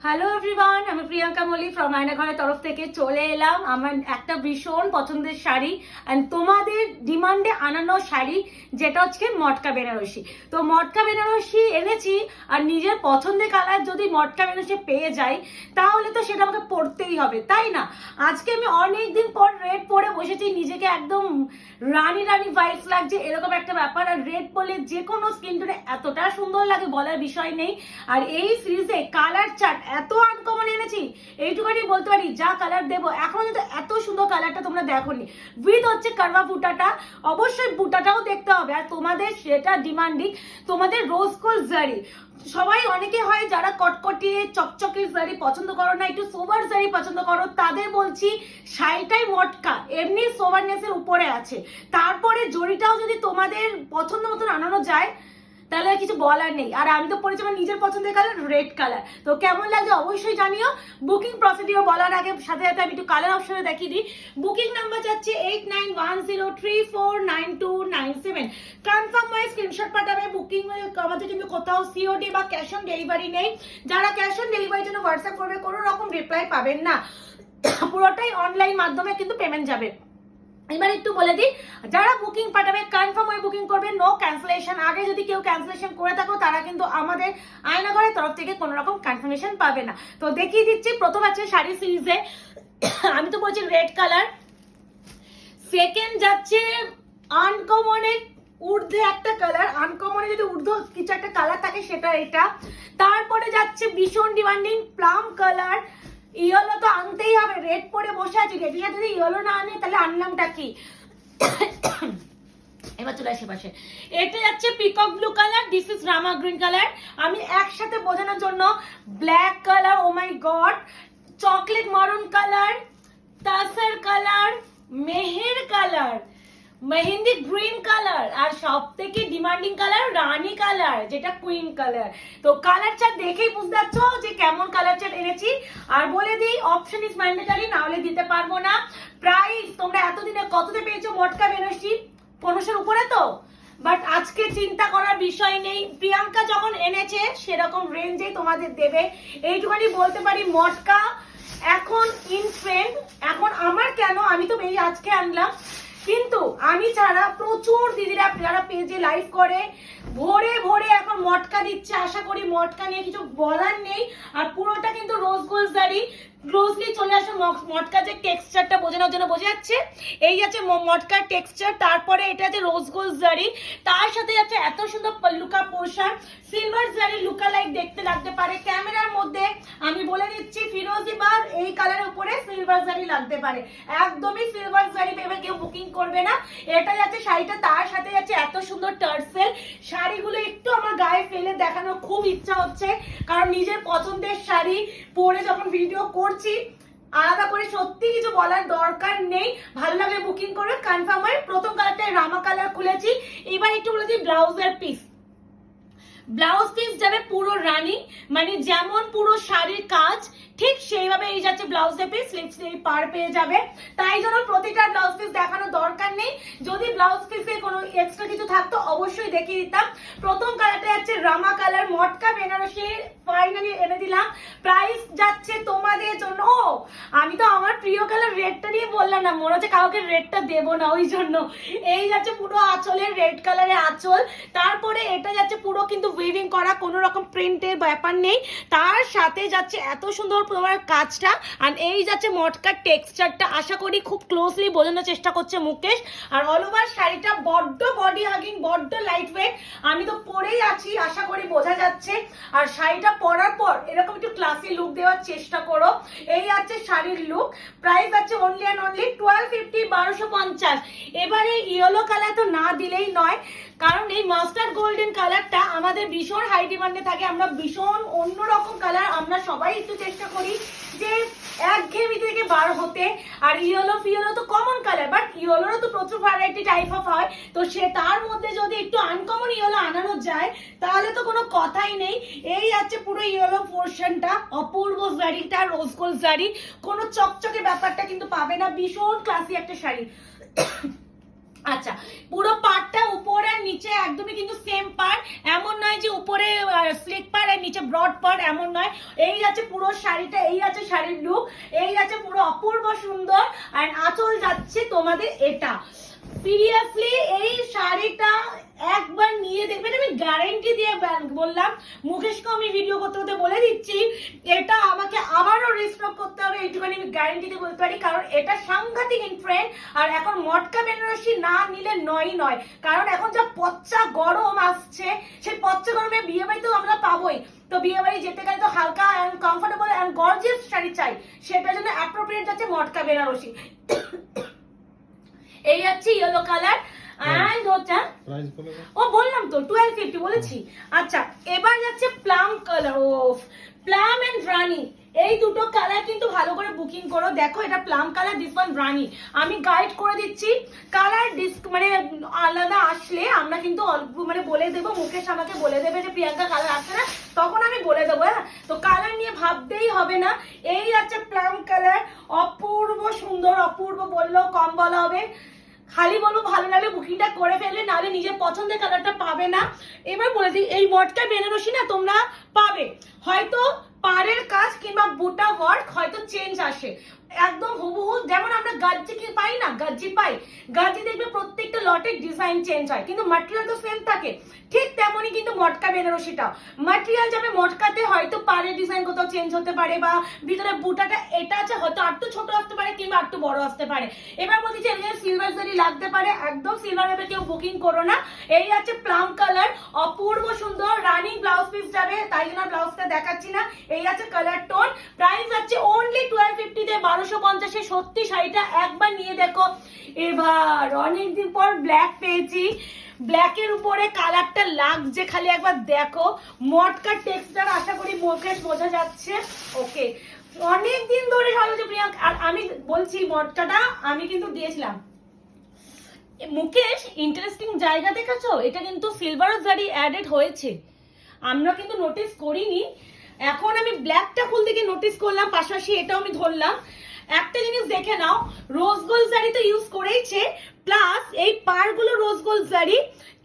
Hello everyone, আমি Priyanka Mallick from আয়নাঘরের তরফ থেকে চলে এলাম আমার একটা ভীষণ পছন্দের শাড়ি অ্যান্ড তোমাদের ডিমান্ডে আনানো শাড়ি, যেটা হচ্ছে মটকা বেনারসি। তো মটকা বেনারসি এনেছি, আর নিজের পছন্দের কালার যদি মটকা বেনারসি পেয়ে যাই তাহলে তো সেটা আমাকে পরতেই হবে, তাই না? আজকে আমি অনেকদিন পর রেড পরে বসেছি, নিজেকে একদম রানী রানী ভাইবস লাগছে, এরকম একটা ব্যাপার। আর রেড পরলে যে কোনো স্কিন টোনে এতটা সুন্দর লাগে বলার বিষয় নেই। আর এই সিরিজে কালার চার্ট এত আনকমন এনেছি, এইটুখানি বলতে পারি, যা কালার দেবো এখনো কিন্তু এত সুন্দর কালারটা তোমরা দেখোনি। উইথ হচ্ছে কারবা বুটাটা, অবশ্যই বুটাটাও দেখতে হবে। আর তোমাদের সেটা ডিমান্ডিং, তোমাদের রোজ গোল্ড জারি। সবাই অনেকে হয় যারা কটকটিয়ে চকচকে জারি পছন্দ করো না, একটু সোবার জারি পছন্দ করো, তাদের বলছি শাড়িটাই মটকা এমনি সোবারনেসের উপরে আছে। তারপরে জরিটাও যদি তোমাদের পছন্দ মতন আনানো যায় তাহলে আর কিছু বলার নেই। আর আমি তো পড়েছি আমার নিজের পছন্দের কালার রেড কালার। তো কেমন লাগছে অবশ্যই জানিও। বুকিং প্রসিডিওর বলার আগে সাথে সাথে আমি একটু কালার অপশনে দেখিয়ে দিই। বুকিং নাম্বার যাচ্ছে 8910349297। কনফার্ম হয়ে স্ক্রিনশট পাঠাবে। বুকিং আমাদের কিন্তু কোথাও সিওডি বা ক্যাশ অন ডেলিভারি নেই। যারা ক্যাশ অন ডেলিভারির জন্য হোয়াটসঅ্যাপ করবে কোনো রকম রিপ্লাই পাবেন না, পুরোটাই অনলাইন মাধ্যমে কিন্তু পেমেন্ট যাবে। এবার একটু বলে দিই, যারা বুকিং পাঠাবে কনফার্ম হয়ে বুকিং করবে, নো ক্যান্সেলেশন। আগে যদি কেউ ক্যান্সেলেশন করে থাকো তারা কিন্তু আমাদের আয়নাঘরের তরফ থেকে কোনো রকম কনফার্মেশন পাবে না। তো দেখিয়ে দিচ্ছি, প্রথম আছে শাড়ি সিরিজে, আমি তো বলছি রেড কালার। সেকেন্ড যাচ্ছে আনকমনের ঊর্ধ্বে একটা কালার, আনকমনে যদি ঊর্ধ্ব কিছু একটা কালার থাকে সেটা এটা। তারপরে যাচ্ছে ভীষণ ডিমান্ডিং প্লাম কালার। ইয়েলো তো আনতেই হবে, রেড পরে বসে আছি, রেডের সাথে যদি ইয়েলো না আনে তাহলে আনলামটা কি। এবার চলে আসে পাশে, এটা যাচ্ছে peacock blue colour, this is Rama green colour. আমি একসাথে বোঝানোর জন্য black colour, oh my God, chocolate maroon colour, tussar colour, মেহের কালার, মেহেন্দি গ্রিন কালার, আর সব থেকে ডিমান্ডিং কালার রানী কালার, যেটা কুইন কালার। তো কালার চার্ট দেখেই বুঝতে পারছো যে কেমন কালার চার্ট এনেছি। আর বলে দিই, অপশন ইজ ম্যান্ডেটরি, না হলে দিতে পারবো না। প্রাইস তোমরা এতদিনে কততে পেয়েছো মটকা বেনারসি? 1500-র উপরে তো। বাট আজকে চিন্তা করার বিষয় নেই, প্রিয়াঙ্কা যখন এনেছে সেরকম রেঞ্জেই তোমাদের দেবে। এইটুখানি বলতে পারি, মটকা এখন ইন ট্রেন্ড। এখন আমার কেন, আমি তো এই আজকে আনলাম, কিন্তু আমি ছাড়া প্রচুর দিদিরা যারা পেজে লাইভ করে ভোরে ভোরে এখন মটকা দিচ্ছে। আশা করি মটকা নিয়ে কিছু বলার নেই। আর পুরোটা কিন্তু রোজ গোল্ড জারি। ক্লোজলি চলে আসে, মটকা যে টেক্সচারটা বোঝানোর জন্য বোঝা যাচ্ছে, এই আছে মটকার টেক্সচার। তারপরে এটা আছে রোজ গোল্ড জারি, তার সাথে আছে এত সুন্দর পল্লুকা পোর্শন, সিলভার জারি লুকা লাইক দেখতে লাগতে পারে ক্যামেরার মধ্যে। আমি বলে দিচ্ছি ফিরোজি বার এই কালারের উপরে সিলভার জারি লাগতে পারে, একদমই সিলভার জারি ভেবে কেউ বুকিং করবে না। এটা যাচ্ছে শাড়িটা, তার সাথে যাচ্ছে এত সুন্দর টার্সেল। শাড়িগুলো একটু আমার গায়ে ফেলে দেখানোর খুব ইচ্ছা হচ্ছে, কারণ নিজের পছন্দের শাড়ি পরে যখন ভিডিও করছি আলাদা করে সত্যি কিছু বলার দরকার নেই। ভালো লাগলে বুকিং করে কনফার্ম হয়। প্রথম কালারটা রামা কালার খুলেছি। এবার একটু বলেছি ব্লাউজের পিস। ব্লাউজ পিস যাবে পুরো রানী, মানে যেমন পুরো শাড়ির কাজ ঠিক সেইভাবে এই যাচ্ছে ব্লাউজের পিস, স্লিভস এই পার পেয়ে যাবে। তাই জন্য প্রতিটা ব্লাউজ পিস দেখানোর দরকার নেই। যদি ব্লাউজ পিসে কোনো এক্সট্রা কিছু থাকতো অবশ্যই দেখিয়ে দিতাম। প্রথম কালারটা যাচ্ছে রামা কালার, মটকা বেনারসি ফাইনালি এনে দিলাম। প্রাইস যাচ্ছে তোমাদের জন্য, আমি তো আমার প্রিয় কালার রেডটা নিয়ে বললাম না, মনে হচ্ছে কাউকে রেডটা দেবো না, ওই জন্য। এই যাচ্ছে পুরো আঁচলের রেড কালারের আঁচল। তারপরে এটা যাচ্ছে পুরো কিন্তু উইভিং করা, কোনো রকম প্রিন্টের ব্যাপার নেই। তার সাথে যাচ্ছে এত সুন্দর তোমার কাজটা, আর এই যাচ্ছে মটকার টেক্সচারটা। আশা করি খুব ক্লোজলি বোঝানোর চেষ্টা করছে মুকেশ। আর অল ওভার শাড়িটা বড্ড বডি হাগিং, বড্ড লাইট ওয়েট। আমি তো পরেই আছি, আশা করি বোঝা যাচ্ছে। আর শাড়িটা পরার পর এরকম একটু ক্লাসি লুক দেওয়ার চেষ্টা করো। এই আছে শাড়ির লুক। প্রাইস আছে অনলি অ্যান্ড অনলি 1250, 1250। এবারে ইয়েলো কালার তো না দিলেই নয়, কারণ এই মাস্টার্ড গোল্ডেন কালারটা আমাদের ভীষণ হাই ডিমান্ডে থাকে। আমরা ভীষণ অন্যরকম কালার, আমরা সবাই একটু চেষ্টা করি যে একঘেয়েমি থেকে বার হতে। আর ইয়েলো ফিয়েলো তো কমন কালার, বাট ইয়েলোরও তো প্রচুর ভ্যারাইটি টাইপ অফ হয়। তো সে তার মধ্যে যদি একটু আনকমন ইয়েলো আনানো যায় তাহলে তো কোনো কথাই নেই। এই আছে পুরো ইয়েলো পোর্শনটা, অপূর্ব জারিটা, রোজ গোল্ড জারি, কোনো চকচকে ব্যাপারটা কিন্তু পাবে না। ভীষণ ক্লাসি একটা শাড়ি। আচ্ছা, পুরো পাড়টা উপরে আর নিচে একদমই কিন্তু সেম পাড়, এমন নয় যে উপরে স্লিক পাড় আর নিচে ব্রড পাড়, এমন নয়। এই আছে পুরো শাড়িটা, এই আছে শাড়ির লুক, এই আছে পুরো অপূর্ব সুন্দর। আর আঁচল যাচ্ছে তোমাদের এটা। সিরিয়াসলি এই শাড়িটা একবার নিয়ে দেখবেন, আমি গ্যারেন্টি দিয়ে বললাম। মুকেশকে আমি ভিডিও করতে করতে বলে দিচ্ছি, এটা আমাকে আবারও রিস্টক করতে হবে, এইটুখানি আমি গ্যারেন্টি দিয়ে বলতে পারি, কারণ এটা সাংঘাতিক ইন ট্রেন্ড। আর এখন মটকা বেনারসি না নিলে নয়, কারণ এখন যা পচ্চা গরম আসছে, সেই পচ্চা গরমে বিয়ে বাড়িতেও আমরা পাবোই। তো বিয়ে বাড়ি যেতে গেলে তো হালকা and comfortable and gorgeous sari চাই, সেটার জন্য অ্যাপ্রোপ্রিয়েট যাচ্ছে মটকা বেনারসি। এই হচ্ছে ইয়েলো কালার এন্ড হচ্ছে, ও বললাম তো 1250 বলেছি। আচ্ছা, এবার যাচ্ছে প্লাম কালার। ও প্লাম এন্ড রানী, এই দুটো কালার কিন্তু ভালো করে বুকিং করো। দেখো এটা প্লাম কালার, দিস ওয়ান রানী। আমি গাইড করে দিচ্ছি, কালার মানে আলাদা আসলে আমরা কিন্তু অল্প মানে বলে দেবো, মুকেশ আমাকে বলে দেবে যে প্রিয়াঙ্কা কালার আসছে না, তখন আমি বলে দেবো। হ্যাঁ, তো কালার নিয়ে ভাবতেই হবে না। এই আছে প্লাম কালার, অপূর্ব সুন্দর, অপূর্ব বললেও কম বলা হবে। খালি বলবো ভালো লাগলে বুকিংটা করে ফেলবে, নাহলে নিজের পছন্দের কালারটা পাবে না। এবার বলে দিই, এই মটকা বেনারসি না তোমরা পাবে, হয়তো পাড়ের কাজ কিংবা বুটা ওয়ার্ক হয়তো চেঞ্জ আসে, একদম হুবহু যেমন আমরা গাজ্জি কি পাই না, গাজ্জি পাই, গাজ্জি দেখবে প্রত্যেকটা লটের ডিজাইন চেঞ্জ হয়, কিন্তু ম্যাটেরিয়াল তো সেম থাকে। ঠিক তেমনই কিন্তু মটকা বেনারসিটাও, ম্যাটেরিয়াল যাবে মটকাতে, হয়তো পাড়ের ডিজাইন কোথাও চেঞ্জ হতে পারে, বা ভিতরে বুটাটা এটা আছে হয়তো আরটু ছোট আসতে পারে কিংবা আরটু বড় আসতে পারে। এবার বলছি যে এখানে সিলভার জারি লাগতে পারে, একদম সিলভার ভাবে কেউ বুকিং করো না। এই আছে প্লাম কালার, অপূর্ব সুন্দর, রানিং ব্লাউজ পিস যাবে, তাই জন্য ব্লাউজটা দেখাচ্ছি না। এই আছে কালার টোন, প্রাইস আছে অনলি 1250 তে, 1250 এ। সত্যি শাড়িটা একবার নিয়ে দেখো। এবার অনেকদিন পর ব্ল্যাক পেয়েছি, ব্ল্যাকের উপরে কালারটা লাগছে, খালি একবার দেখো। মটকা টেক্সচার আশা করি মুকেশ বোঝা যাচ্ছে। ওকে, অনেকদিন ধরে সাজাচ্ছে প্রিয়াঙ্কা, আর আমি বলছি মটকাটা আমি কিন্তু দিয়েছিলাম। মুকেশ ইন্টারেস্টিং জায়গা দেখেছো, এটা কিন্তু সিলভার জারি অ্যাডেড হয়েছে, আমরা কিন্তু নোটিস করিনি। এখন আমি ব্ল্যাকটা খুলতে গিয়ে নোটিস করলাম, পাশাপাশি এটাও আমি ধরলাম। একটা জিনিস দেখে নাও, রোজ গোল্ড জারি তো ইউজ করেইছে, প্লাস এই পাড়গুলো রোজ গোল্ড জারি,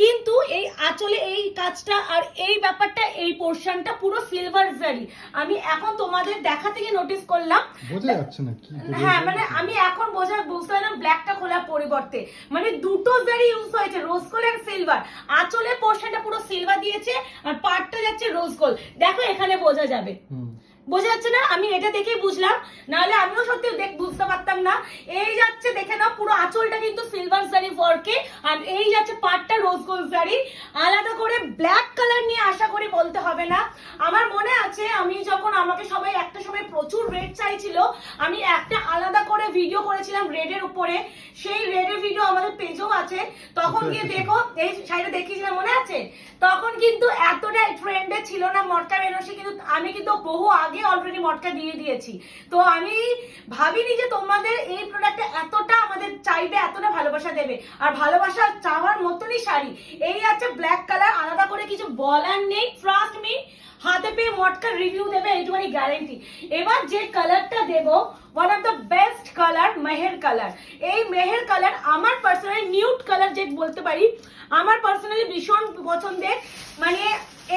কিন্তু এই আঁচলে এই কাজটা আর এই ব্যাপারটা, এই পোরশনটা পুরো সিলভার জারি। আমি এখন তোমাদের দেখা থেকে নোটিস করলাম, বোঝা যাচ্ছে না কি। হ্যাঁ মানে আমি এখন বুঝতে পারলাম ব্ল্যাকটা খোলার পরিবর্তে মানে দুটো জারি ইউজ হয়েছে, রোজ গোল্ড আর সিলভার। আঁচলের পোরশনটা পুরো সিলভার দিয়েছে, আর পাড়টা যাচ্ছে রোজ গোল্ড। দেখো এখানে বোঝা যাবে, বোঝা যাচ্ছে না? আমি এটা দেখেই বুঝলাম, নাহলে আমিও সত্যি বুঝতে পারতাম না। এই যাচ্ছে দেখে নাও, পুরো আঁচলটা কিন্তু সিলভার জারি ওয়ার্কে, আর এই যাচ্ছে পাটটা রোজ গোল্ড জারি। আলাদা করে ব্ল্যাক কালার নিয়ে আশা করি বলতে হবে না। আমার মনে আছে আমি যখন আমাকে সবাই একটা সময় প্রচুর রেড চাইছিল, আমি একটা আলাদা করে ভিডিও করেছিলাম রেডের উপরে, সেই রেডের ভিডিও আমাদের পেজেও আছে, তখন গিয়ে দেখো। এই শাড়িটা দেখিয়েছিলাম মনে আছে? তখন কিন্তু এতটা ট্রেন্ডে ছিল না মটকা বেনারসি, কিন্তু আমি কিন্তু বহু আগে অলরেডি মটকা দিয়ে দিয়েছি। তো আমি ভাবিনি যে তোমাদের এই প্রোডাক্টটা এতটা আমাদের চাইবে, এতটা ভালোবাসা দেবে, আর ভালোবাসা চাওয়ার মতনই শাড়ি। এই আছে ব্ল্যাক কালার, আলাদা করে কিছু বলার নেই, ট্রাস্ট মি, হাতে পেয়ে মটকার রিভিউ দেবে এইটুখানি গ্যারেন্টি। এবার যে কালারটা দেবো, one of the best colour, মেহের কালার। এই মেহের কালার আমার পার্সোনালি নিউড কালার যে বলতে পারি, আমার পার্সোনালি ভীষণ পছন্দের। মানে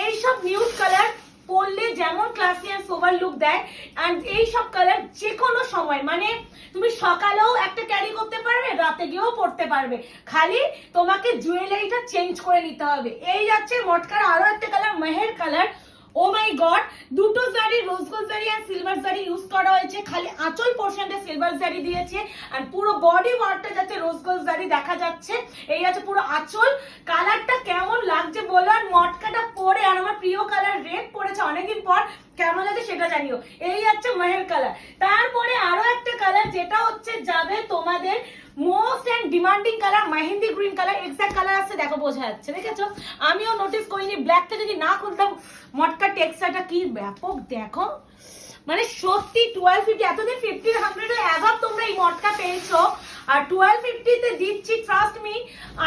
এইসব নিউড কালার পরলে যেমন ক্লাসি আর সোবার লুক দেয়, এন্ড এই সব কালার যে কোনো সময়, মানে তুমি সকালেও একটা ক্যারি করতে পারবে, রাতে গিয়েও পরতে পারবে, খালি তোমাকে জুয়েলারিটা চেঞ্জ করে নিতে হবে। এই যাচ্ছে মটকার আরো একটা কালার, মেহের কালার। ও মাই গড, দুটো জারি রোজ গোল্ড জারি আর সিলভার জারি ইউজ করা হয়েছে, খালি আঁচল পোর্শনটা সিলভার জারি দিয়েছে, আর পুরো বডি ওয়ার্কটা যাচ্ছে রোজ গোল্ড জারি দেখা যাচ্ছে। এই আছে পুরো আঁচল। কালারটা কেমন লাগছে বলো, আর মটকাটা পরে, আর আমার প্রিয় কালার রেড পরেছে অনেকদিন পর, কেমন লাগছে সেটা জানিও। এই আছে মেহের কালার। তারপরে আরো একটা কালার যেটা হচ্ছে যাবে তোমাদের most and demanding colour, mehndi green colour. Exact colour আছে, দেখো বোঝা যাচ্ছে, দেখেছো? আমিও নোটিস করিনি, ব্ল্যাকটা যদি না খুলতাম, মটকা টেক্সচারটা কি ব্যাপক দেখো, মানে সত্যি 1250, এতদিন 1500 অ্যাভাব তোমরা এই মটকা পেয়েছো, আর 1250 তে দিচ্ছি। ট্রাস্ট মি,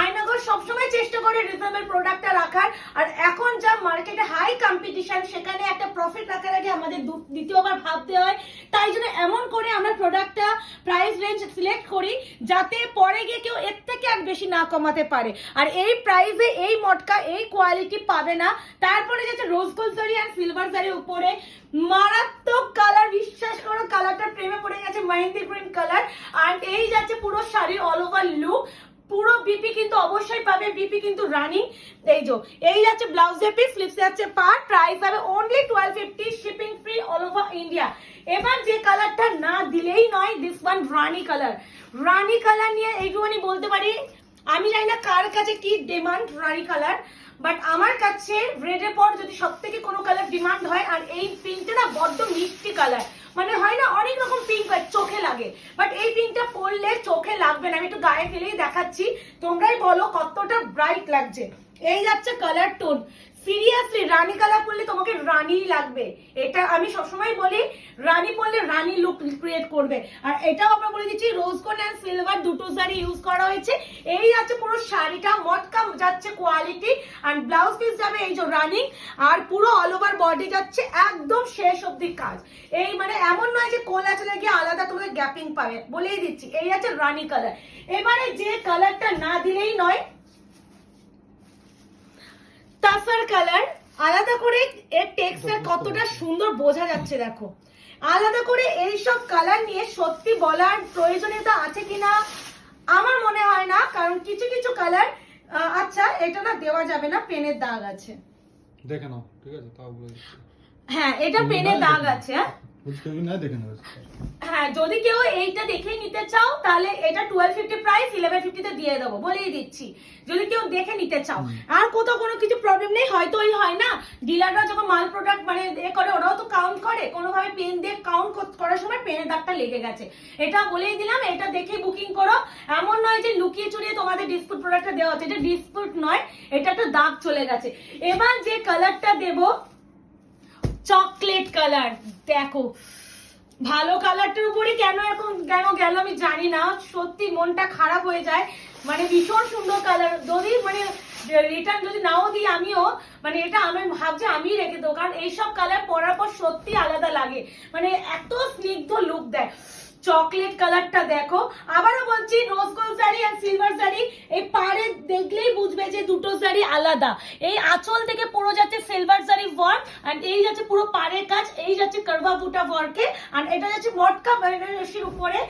আয়নাঘর সবসময় চেষ্টা করে রিজনেবল প্রোডাক্টটা রাখার, আর এখন যা মার্কেটে হাই কম্পিটিশন, সেখানে একটা প্রফিট রাখার আগে আমাদের দ্বিতীয়বার ভাবতে হয়। তাই জন্য এমন করে আমরা প্রোডাক্টটা প্রাইস রেঞ্জ সিলেক্ট করি যাতে পরে গিয়ে কেউ এর থেকে আর বেশি না কমাতে পারে। আর এই প্রাইসে এই মটকা এই কোয়ালিটি পাবে না। তারপরে যাচ্ছে রোজ গোল্ড জারি আর সিলভার জারির উপরে মারাত্মক কালার, বিশ্বাস করো কালারটা প্রেমে পড়ে গেছে, মেহেন্দি গ্রিন কালার। আর এই যাচ্ছে পুরো শাড়ির অল ওভার লুক, পুরো বিপি কিন্তু অবশ্যই পাবে, বিপি কিন্তু রানিং। এই যাচ্ছে ব্লাউজের পিস, স্লিভস যাচ্ছে পার, প্রাইস হবে only 1250, shipping free all over India. এবার যে কালারটা না দিলেই নয়, this one Rani colour. Rani colour নিয়ে এইটুকুনি বলতে পারি, আমি জানি না কার কাছে কি ডিমান্ড রানি কালার, বাট আমার কাছে রেডের পর যদি সব থেকে কোনো কালার ডিমান্ড হয়, আর এই পিঙ্কটা না বড্ড মিষ্টি কালার, মানে হয় না অনেক রকম পিঙ্ক চোখে লাগে, বাট এই পিঙ্কটা পরলে চোখে লাগবে না। আমি একটু গায়ে ফেলেই দেখাচ্ছি, তোমরাই বলো কতটা ব্রাইট লাগছে। এই যাচ্ছে কালার টোন, সিরিয়াসলি রানী কালার পরলে তোমাকে রানী লাগবে। এটা আমি সবসময় বলি, রানী পরলে রানী লুক ক্রিয়েট করবে। আর এটাও আমরা বলে দিচ্ছি রোজ গোল্ড এন্ড সিলভার দুটো শাড়ি ইউজ করা হয়েছে। এই যাচ্ছে পুরো শাড়িটা, মটকা যাচ্ছে কোয়ালিটি, আর ব্লাউজ পিস যাবে এই যে রানিং, আর পুরো অল ওভার বডি যাচ্ছে একদম শেষ অব্দি কাজ। এই মানে এমন নয় যে কোলা চলে গিয়ে আলাদা তোমাদের গ্যাপিং পাবে, বলেই দিচ্ছি। এই আছে রানী কালার। এবারে যে কালারটা না দিলেই নয়, তাসার কালার। আলাদা করে এর টেক্সচার কতটা সুন্দর বোঝা যাচ্ছে দেখো। আলাদা করে এইসব কালার নিয়ে সত্যি বলার প্রয়োজনীয়তা আছে কিনা আমার মনে হয় না, কারণ কিছু কিছু কালার, আচ্ছা এটা না দেওয়া যাবে না, পেনের দাগ আছে, দেখে নাও ঠিক আছে, তাও বলে দিচ্ছি। হ্যাঁ এটা পেনের দাগ আছে। হ্যাঁ যদি কেউ এইটা দেখেই নিতে চাও তাহলে এটা 1250 প্রাইস, 1150 তে দিয়ে দেবো, বলেই দিচ্ছি, যদি কেউ দেখে নিতে চাও। আর কোথাও কোনো কিছু প্রবলেম নেই। হয়তো ওই হয় না ডিলাররা যখন মাল প্রোডাক্ট মানে করে, ওরাও তো কাউন্ট করে, কোনোভাবে পেন দিয়ে কাউন্ট করার সময় পেনের দাগটা লেগে গেছে, এটা বলেই দিলাম। এটা দেখে বুকিং করো, এমন নয় যে লুকিয়ে চুরিয়ে তোমাদের ডিসপুট প্রোডাক্টটা দেওয়া হচ্ছে, এটা ডিসপুট নয়, এটা তো দাগ চলে গেছে। এবার যে কালারটা দেবো চকলেট কালার, দেখো ভালো কালারটার উপরে কেন গেল আমি জানি না, সত্যি মনটা খারাপ হয়ে যায়। মানে ভীষণ সুন্দর কালার, যদি মানে রিটার্ন যদি নাও দিই আমিও, মানে এটা আমি ভাবছি আমি রেখে দেবো, কারণ এইসব কালার পরার পর সত্যি আলাদা লাগে, মানে এত স্নিগ্ধ লুক দেয়। চকলেট কালারটা দেখো, আবারও বলছি রোজ গোল্ড শাড়ি আর সিলভার শাড়ি, এই পাড়ে দেখলেই বুঝবে যে দুটো শাড়ি আলাদা। এই আঁচল থেকে পুরো যাচ্ছে সিলভার শাড়ি ওয়ার্ক, আর এই যাচ্ছে পুরো পাড়ের কাজ, এই যাচ্ছে কারভা বুটা ওয়ার্কে, আর এটা যাচ্ছে মটকা বেনারসির উপরে।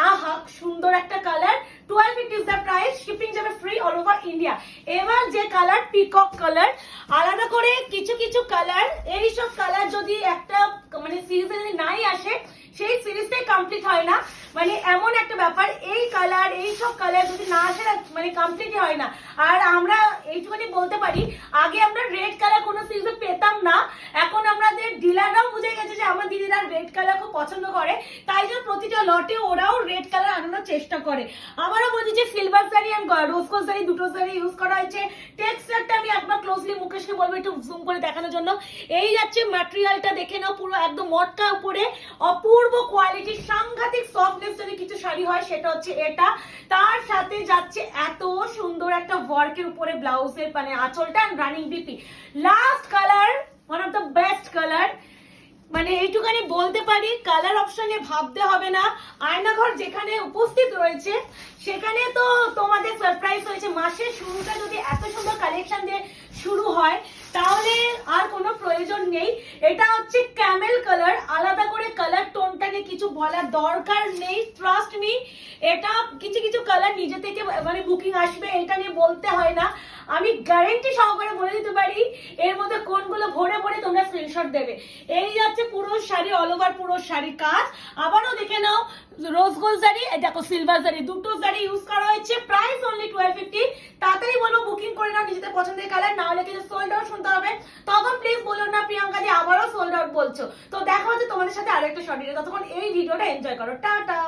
আহা সুন্দর একটা colour. 1250 is the price, shipping যাবে ফ্রি অল ওভার ইন্ডিয়া। এবার যে কালার পিকক কালার, আলাদা করে কিছু কিছু কালার, এইসব কালার যদি একটা মানে সিরিজে নাই আসে, সেই সিরিজটাই কমপ্লিট হয় না, মানে এমন একটা ব্যাপার। এই কালার এইসব কালার যদি না আসে না, মানে কমপ্লিট হয় না। আর আমরা এইটুকুনি বলতে পারি, আগে আমরা রেড কালার কোনো সিরিজে পেতাম না, এখন আমাদের ডিলাররাও বুঝে গেছে যে আমার দিদিরা রেড কালার খুব পছন্দ করে, তাই জন্য প্রতিটা লটে ওরাও রেড কালার আনানোর চেষ্টা করে। আমারও বলছি যে সিলভার শাড়ি আর রোজ গোল্ড শাড়ি দুটো শাড়ি ইউজ করা হয়েছে। টেক্সচারটা আমি একবার ক্লোজলি মুকেশকে বলবো একটু জুম করে দেখানোর জন্য। এই যাচ্ছে ম্যাটেরিয়ালটা দেখে নাও, পুরো একদম মটকা উপরে, অপূর্ব কোয়ালিটি, সাংঘাতিক সফটনেস যদি কিছু শাড়ি হয় সেটা হচ্ছে এটা। তার সাথে যাচ্ছে এত সুন্দর একটা ওয়ার্কের উপরে ব্লাউজের মানে আঁচলটা, running BP. Last colour, one of the best colour, মানে এইটুখানি বলতে পারি কালার অপশনে ভাবতে হবে না। আয়নাঘর যেখানে উপস্থিত রয়েছে সেখানে তো তোমাদের সারপ্রাইজ হয়েছে। মাসের শুরুটা যদি এত সুন্দর কালেকশন দিয়ে শুরু হয় তাহলে আর কোনো প্রয়োজন নেই। এটা হচ্ছে ক্যামেল কালার, আলাদা করে কালার টোনটা নিয়ে কিছু বলার দরকার নেই, ট্রাস্ট মি। এটা কিছু কিছু কালার নিজে থেকে মানে বুকিং আসবে, এটা নিয়ে বলতে হয় না। আমি গ্যারেন্টি সহকারে বলে দিতে পারি এর মধ্যে কোনগুলো ভরে ভরে তোমরা স্ক্রিনশট দেবে। এই যাচ্ছে পুরো শাড়ি, অল ওভার পুরো শাড়ি কাজ। আবারও দেখে নাও রোজ গোল্ড শাড়ি, দেখো সিলভার শাড়ি, দুটো শাড়ি ইউজ করা হয়েছে, প্রাইস অনলি 1250। তাড়াতাড়ি বলবো বুকিং করে নাও নিজেদের পছন্দের কালার, না হলে কিন্তু সোল্ড আউট শুনতে হবে। তখন প্লিজ বলো না প্রিয়াঙ্কা দি আবারও সোল্ড আউট বলছো। তো দেখা হচ্ছে তোমাদের সাথে আরেকটা শর্ট ভিডিও, ততক্ষণ এই ভিডিওটা এনজয় করো, টাটা।